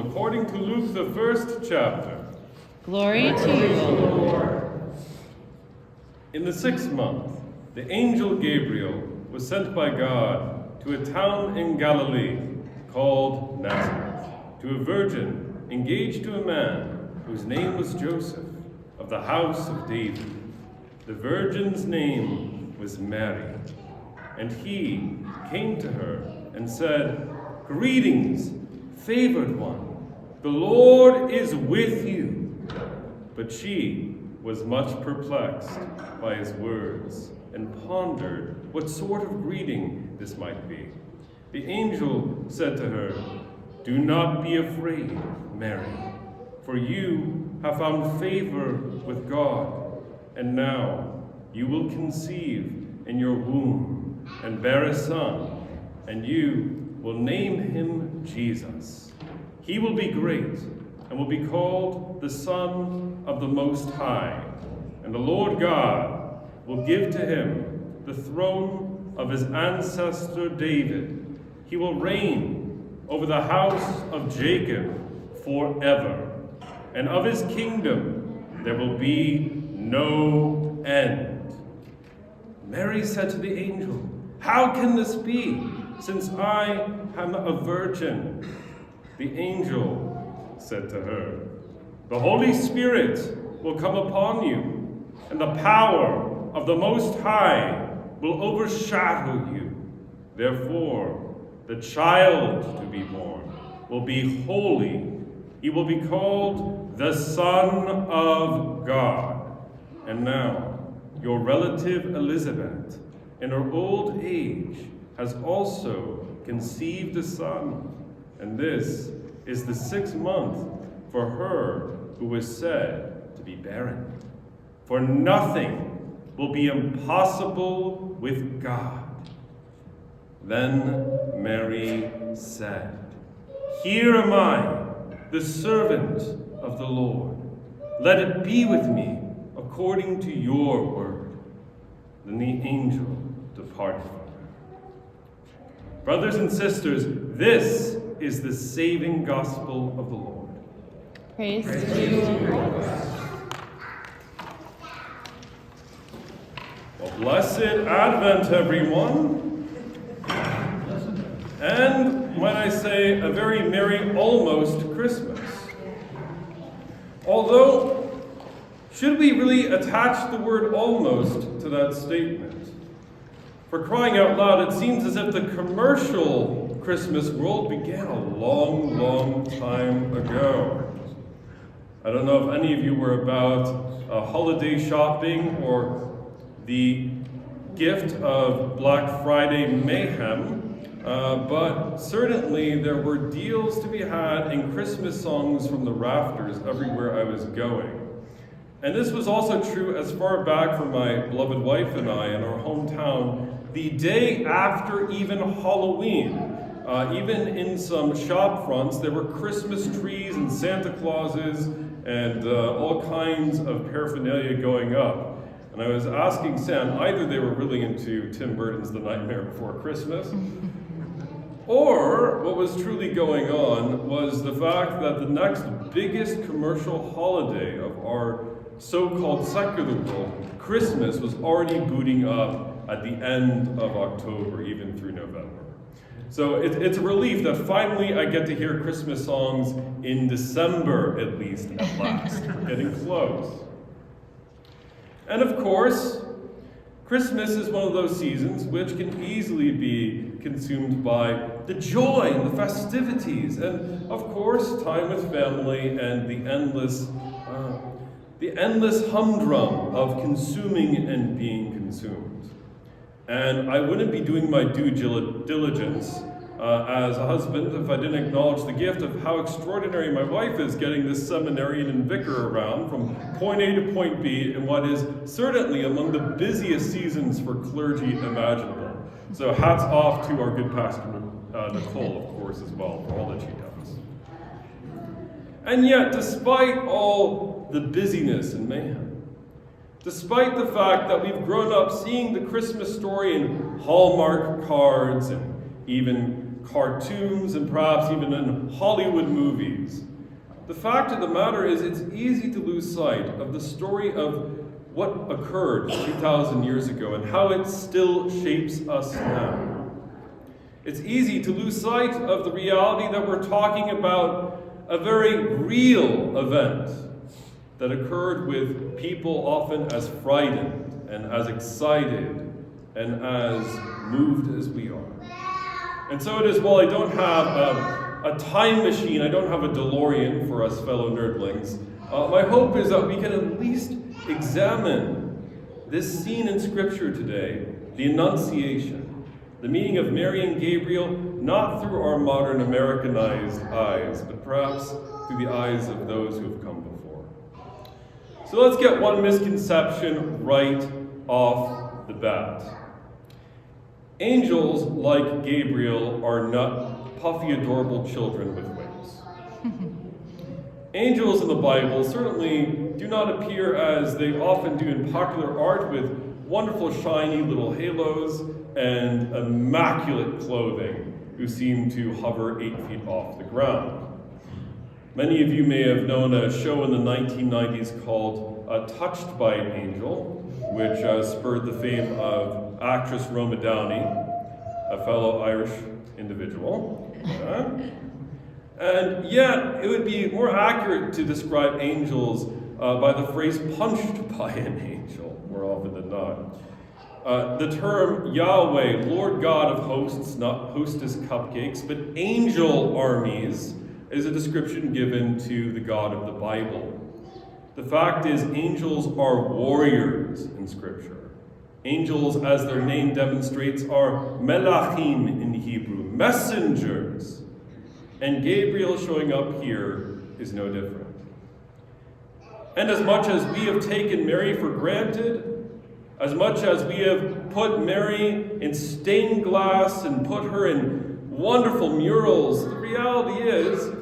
according to Luke, the 1st chapter. Glory to you, O Lord. In the 6th month, the angel Gabriel was sent by God to a town in Galilee called Nazareth, to a virgin engaged to a man whose name was Joseph, of the house of David. The virgin's name was Mary. And he came to her and said, "Greetings, favored one, the Lord is with you." But she was much perplexed by his words and pondered what sort of greeting this might be. The angel said to her, "Do not be afraid, Mary, for you have found favor with God, and now you will conceive in your womb and bear a son, and you will name him Jesus. He will be great and will be called the Son of the Most High, and the Lord God will give to him the throne of his ancestor David. He will reign over the house of Jacob forever, and of his kingdom there will be no end." Mary said to the angel, "How can this be, since I am a virgin?" The angel said to her, "The Holy Spirit will come upon you, and the power of the Most High will overshadow you. Therefore, the child to be born will be holy. He will be called the Son of God. And now, your relative Elizabeth, in her old age, has also conceived a son, and this is the 6th month for her who was said to be barren. For nothing will be impossible with God." Then Mary said, "Here am I, the servant of the Lord. Let it be with me according to your word." Then the angel departed from her. Brothers and sisters, this is the saving gospel of the Lord. Praise to you, O Lord. Well, blessed Advent, everyone. And, might I say, a very merry almost Christmas. Although, should we really attach the word almost to that statement? For crying out loud, it seems as if the commercial Christmas world began a long, long time ago. I don't know if any of you were about holiday shopping or the gift of Black Friday mayhem, but certainly there were deals to be had and Christmas songs from the rafters everywhere I was going. And this was also true as far back from my beloved wife and I in our hometown, the day after even Halloween. Even in some shop fronts, there were Christmas trees and Santa Clauses and all kinds of paraphernalia going up. And I was asking Sam, either they were really into Tim Burton's The Nightmare Before Christmas, or what was truly going on was the fact that the next biggest commercial holiday of our so-called secular world, Christmas, was already booting up at the end of October, even through November. So it's a relief that finally I get to hear Christmas songs in December, at least, at last. We're getting close. And of course, Christmas is one of those seasons which can easily be consumed by the joy and the festivities, and of course, time with family and the endless humdrum of consuming and being consumed. And I wouldn't be doing my due diligence as a husband if I didn't acknowledge the gift of how extraordinary my wife is getting this seminarian and vicar around from point A to point B in what is certainly among the busiest seasons for clergy imaginable. So hats off to our good pastor Nicole, of course, as well, for all that she does. And yet, despite all the busyness and mayhem, despite the fact that we've grown up seeing the Christmas story in Hallmark cards and even cartoons and perhaps even in Hollywood movies. The fact of the matter is it's easy to lose sight of the story of what occurred 2,000 years ago and how it still shapes us now. It's easy to lose sight of the reality that we're talking about a very real event that occurred with people often as frightened and as excited and as moved as we are. And so it is, while I don't have a time machine, I don't have a DeLorean for us fellow nerdlings, my hope is that we can at least examine this scene in Scripture today, the Annunciation, the meeting of Mary and Gabriel, not through our modern Americanized eyes, but perhaps through the eyes of those who have come before. So let's get one misconception right off the bat. Angels, like Gabriel, are not puffy, adorable children with wings. Angels in the Bible certainly do not appear as they often do in popular art with wonderful shiny little halos and immaculate clothing who seem to hover 8 feet off the ground. Many of you may have known a show in the 1990s called Touched by an Angel, which spurred the fame of actress Roma Downey, a fellow Irish individual. And yet, it would be more accurate to describe angels by the phrase punched by an angel, more often than not. The term Yahweh, Lord God of hosts, not hostess cupcakes, but angel armies, is a description given to the God of the Bible. The fact is, angels are warriors in Scripture. Angels, as their name demonstrates, are melachim in Hebrew, messengers. And Gabriel showing up here is no different. And as much as we have taken Mary for granted, as much as we have put Mary in stained glass and put her in wonderful murals, the reality is,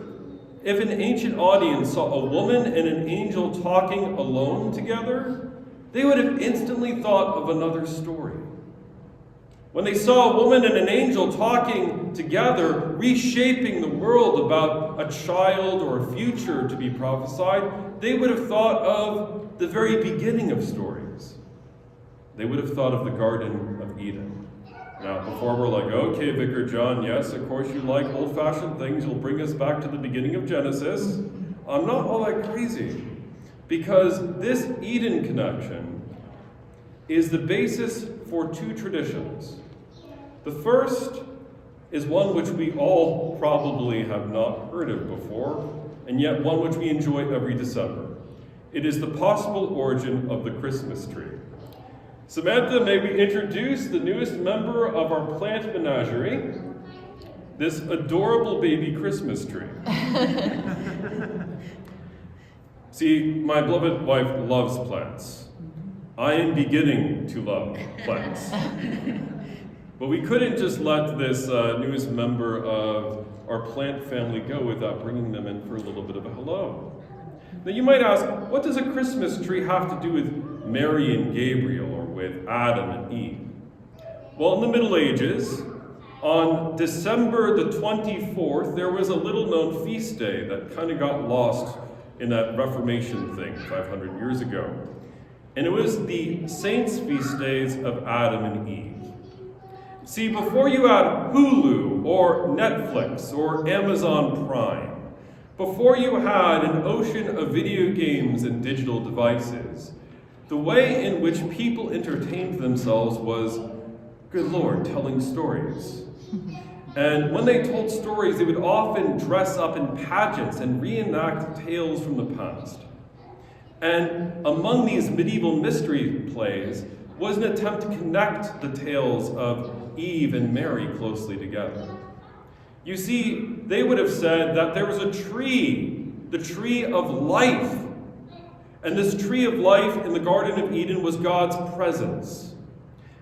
if an ancient audience saw a woman and an angel talking alone together, they would have instantly thought of another story. When they saw a woman and an angel talking together, reshaping the world about a child or a future to be prophesied, they would have thought of the very beginning of stories. They would have thought of the Garden of Eden. Now, before we're like, okay, Vicar John, yes, of course you like old-fashioned things, you'll bring us back to the beginning of Genesis. I'm not all that crazy, because this Eden connection is the basis for two traditions. The first is one which we all probably have not heard of before, and yet one which we enjoy every December. It is the possible origin of the Christmas tree. Samantha, may we introduce the newest member of our plant menagerie, this adorable baby Christmas tree. See, my beloved wife loves plants. I am beginning to love plants. But we couldn't just let this newest member of our plant family go without bringing them in for a little bit of a hello. Now you might ask, what does a Christmas tree have to do with Mary and Gabriel or with Adam and Eve? Well, in the Middle Ages, on December the 24th, there was a little-known feast day that kind of got lost in that Reformation thing 500 years ago. And it was the saints' feast days of Adam and Eve. See, before you had Hulu or Netflix or Amazon Prime, before you had an ocean of video games and digital devices, the way in which people entertained themselves was, good Lord, telling stories. And when they told stories, they would often dress up in pageants and reenact tales from the past. And among these medieval mystery plays was an attempt to connect the tales of Eve and Mary closely together. You see, they would have said that there was a tree, the tree of life. And this tree of life in the Garden of Eden was God's presence.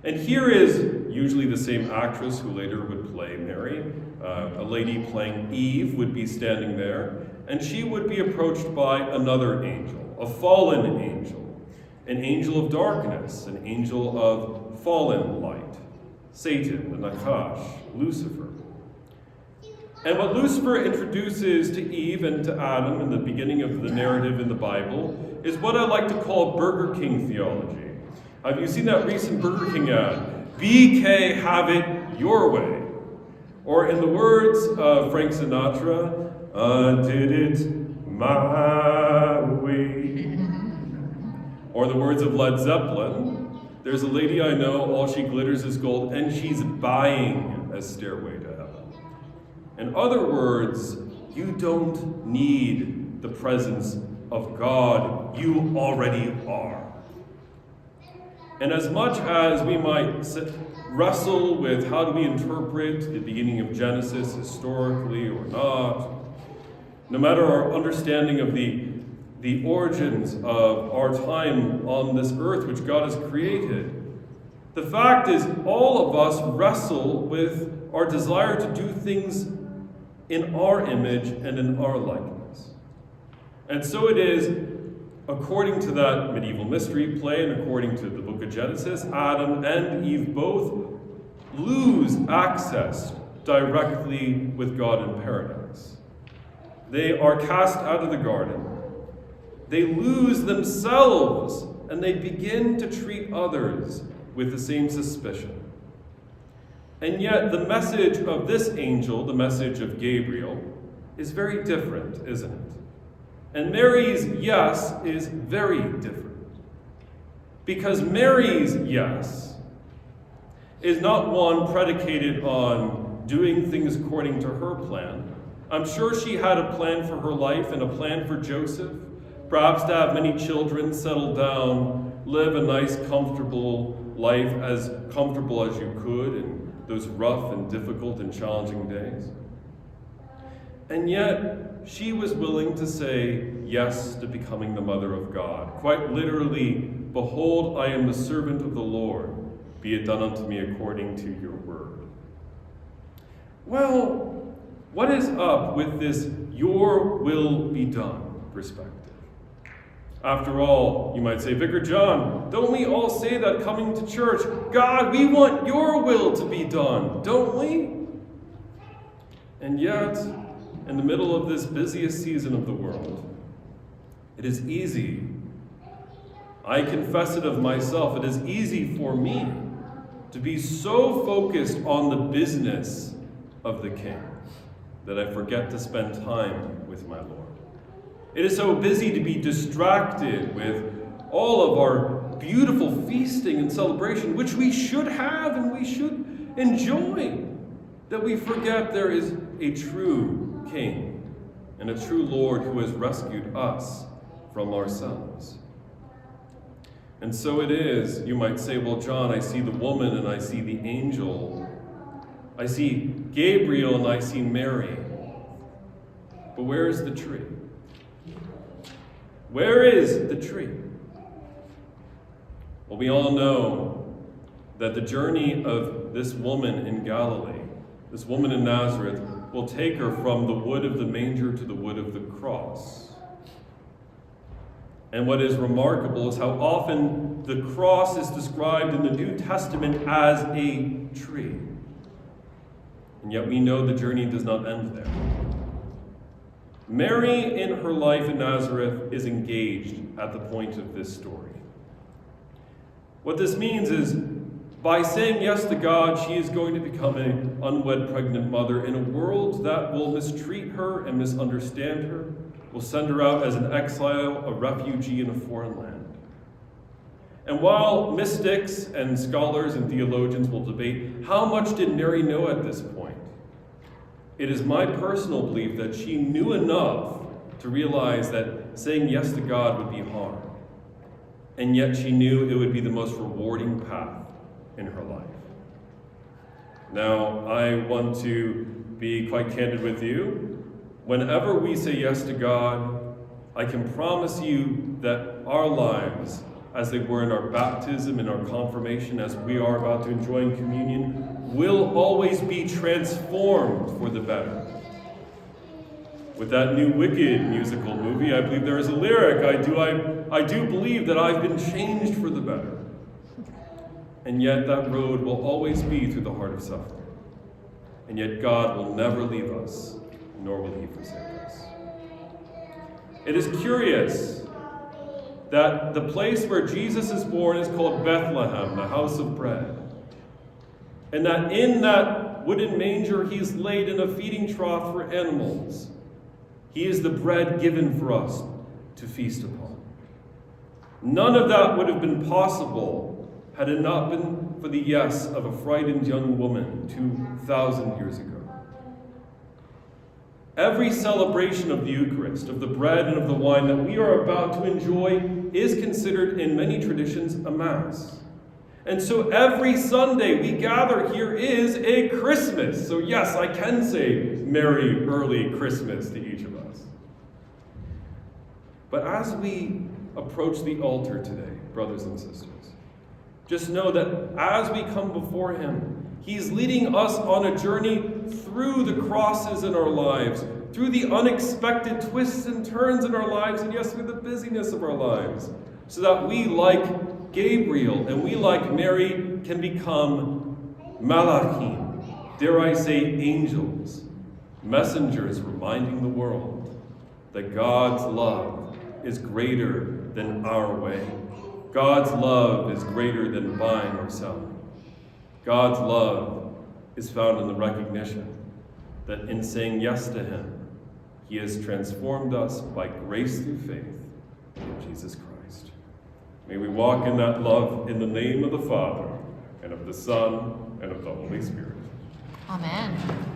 And here is usually the same actress who later would play Mary. A lady playing Eve would be standing there, and she would be approached by another angel, a fallen angel, an angel of darkness, an angel of fallen light, Satan, the Nakash, Lucifer. And what Lucifer introduces to Eve and to Adam in the beginning of the narrative in the Bible is what I like to call Burger King theology. Have you seen that recent Burger King ad? BK, have it your way. Or in the words of Frank Sinatra, I did it my way. Or the words of Led Zeppelin, there's a lady I know, all she glitters is gold, and she's buying a stairway to heaven. In other words, you don't need the presence of God. You already are. And as much as we might wrestle with how do we interpret the beginning of Genesis historically or not, no matter our understanding of the origins of our time on this earth which God has created, the fact is all of us wrestle with our desire to do things in our image and in our likeness. And so it is, according to that medieval mystery play and according to the book of Genesis, Adam and Eve both lose access directly with God in paradise. They are cast out of the garden. They lose themselves, and they begin to treat others with the same suspicion. And yet, the message of this angel, the message of Gabriel, is very different, isn't it? And Mary's yes is very different. Because Mary's yes is not one predicated on doing things according to her plan. I'm sure she had a plan for her life and a plan for Joseph, perhaps to have many children, settle down, live a nice, comfortable life, as comfortable as you could in those rough and difficult and challenging days. And yet, she was willing to say yes to becoming the mother of God. Quite literally, behold, I am the servant of the Lord. Be it done unto me according to your word. Well, what is up with this your will be done perspective? After all, you might say, Vicar John, don't we all say that coming to church? God, we want your will to be done, don't we? And yet, in the middle of this busiest season of the world, it is easy. I confess it of myself. It is easy for me to be so focused on the business of the King that I forget to spend time with my Lord. It is so busy to be distracted with all of our beautiful feasting and celebration, which we should have and we should enjoy, that we forget there is a true King and a true Lord who has rescued us from ourselves. And so it is, you might say, well, John, I see the woman and I see the angel. I see Gabriel and I see Mary. But where is the tree? Where is the tree? Well, we all know that the journey of this woman in Galilee, this woman in Nazareth, will take her from the wood of the manger to the wood of the cross. And what is remarkable is how often the cross is described in the New Testament as a tree. And yet we know the journey does not end there. Mary, in her life in Nazareth, is engaged at the point of this story. What this means is, by saying yes to God, she is going to become an unwed pregnant mother in a world that will mistreat her and misunderstand her, will send her out as an exile, a refugee in a foreign land. And while mystics and scholars and theologians will debate how much did Mary know at this point, it is my personal belief that she knew enough to realize that saying yes to God would be hard. And yet she knew it would be the most rewarding path in her life. Now, I want to be quite candid with you. Whenever we say yes to God, I can promise you that our lives, as they were in our baptism, in our confirmation, as we are about to enjoy in communion, will always be transformed for the better. With that new Wicked musical movie, I believe there is a lyric, I do believe that I've been changed for the better. And yet that road will always be through the heart of suffering. and yet God will never leave us, nor will he forsake us. It is curious that the place where Jesus is born is called Bethlehem, the house of bread. And that in that wooden manger he's laid in a feeding trough for animals. He is the bread given for us to feast upon. None of that would have been possible had it not been for the yes of a frightened young woman 2,000 years ago. Every celebration of the Eucharist, of the bread and of the wine that we are about to enjoy, is considered in many traditions a Mass. And so every Sunday we gather here is a Christmas. So yes, I can say Merry Early Christmas to each of us. But as we approach the altar today, brothers and sisters, just know that as we come before him, he's leading us on a journey through the crosses in our lives, through the unexpected twists and turns in our lives, and yes, through the busyness of our lives, so that we, like Gabriel and we, like Mary, can become malachim, dare I say angels, messengers reminding the world that God's love is greater than our way. God's love is greater than buying or selling. God's love is found in the recognition that in saying yes to him, he has transformed us by grace through faith in Jesus Christ. May we walk in that love in the name of the Father, and of the Son, and of the Holy Spirit. Amen.